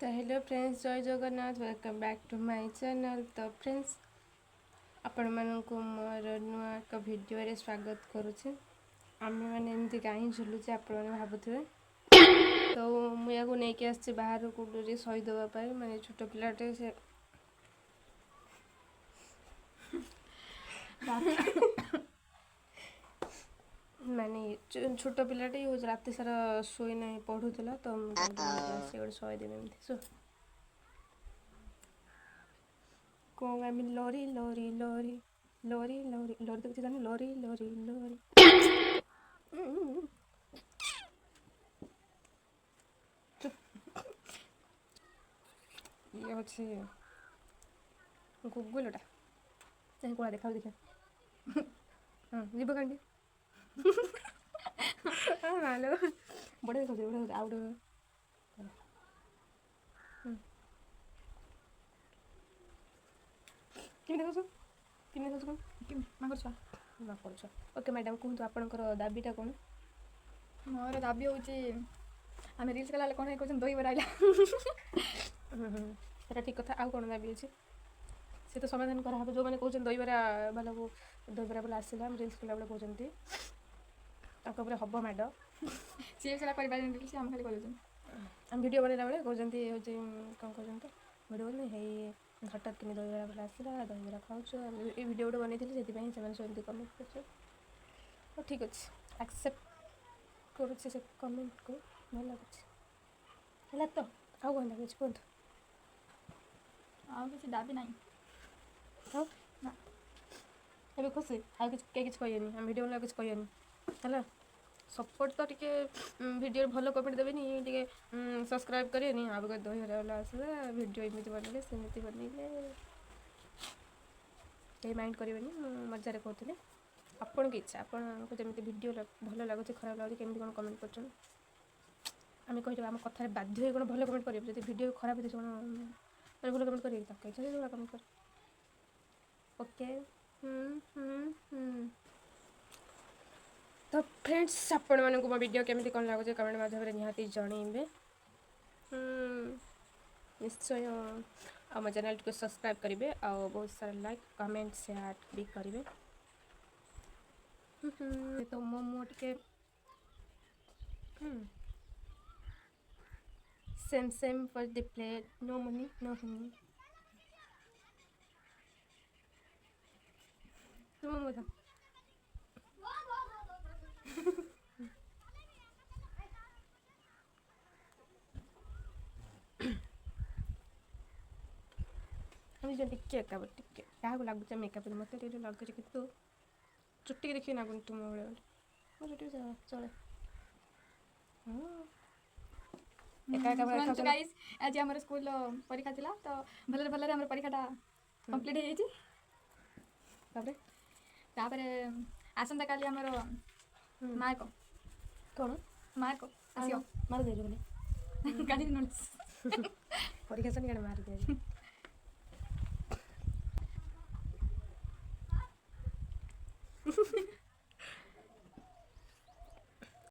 तो hello friends, जय Jagannath, welcome back to my channel. तो फ्रेंड्स, आपण मानक मोर नुआ एक वीडियो स्वागत करुचे। आम मैंने एमती कहीं झुलुचे आपण मैंने भावुए। तो मुझे नहीं आसी बाहर कौटे सहीदेवाई माने छोट पिलाटे से माने छोट पिलाटे हूँ रात सारा शोई ना पढ़ुला। तो मुझे गोटे शहीदेवी एमती सो कौन आई लोरी लोरी लोरी लोरी लोरी लोरी तो किसी जानी लोरी लोरी लोरी ये हচ্ছে गुगुलटा चाहे कोड़ा देखा देखा जीव कांडी हेलो बड़े देखा बड़े आउट कि देखु कि देखु ना कर ओके मैडम कहतु आपंकर दाबीटा कौन? मोर दाबी हूँ आम रिल्स कला कौन कौन दही बरा सेटा ठीक कथा। आउ कौन दाबी अच्छे से तो समाधान करा जो मैंने कहते दहीबरा वाला को दहीबरा वाला आसला रिल्स कला बेले कहते हम मैड सी सारा कर आम खाली कर आम भिड बनला बेले कहते हूँ कौन कहते भिड बन है हठात कि दहीबरा वाला आसला दहीबरा खाऊच ये भिड गोटे बनई से सब कमेंट कर ठीक अच्छे एक्सेप्ट करुचे से कमेंट को भल लगुच तो आउ कौन दाबी कहतु आउ किसी दाबी ना हाँ ना ए खुशी आ किसी कहनी आम भिड बनला किसी कहनी है सपोर्ट तो टे भिडियो भल कमेंट देवेनि टे सब्सक्राइब करेनि आ दहीबरा वाला आसला भिडियो एमती बनले सेमती बनइले ये माइंड करेंगे मजार कहते आपण की इच्छा आपको जमी भिडियो भल लगुच खराब लगुच केमती कौन कमेंट कर आम कह आम कथार बाध्य कौन भल कमेंट करेंगे जब भिडियो खराब होती कौन मैंने भल कमेंट करेंगे तक इच्छा से कमेंट कर ओके। तो फ्रेंड्स, आपण मानक मो वीडियो केमती कौन लगुच कमेंट माध्यम निहाती जनइबे निश्चय। मो चैनल को सब्सक्राइब करेंगे आ बहुत सारा लाइक कमेंट शेयर भी करेंगे। तो मो टे same same for the plate no money no honey तुम बता हम जो टिके एकाब टिके क्या लगुच मेकअप मत लगुच कि चुट्टी के देखिए ना तुम बेले मो चुट्टी चले गाइस आज आम स्कूल परीक्षा थिला तो भले भले आम परीक्षाटा कंप्लीट हो तापर आसंता काली आमर मार्क कौन मार्क आसियो मार दे बोले काली नोट्स परीक्षा सनी मार दे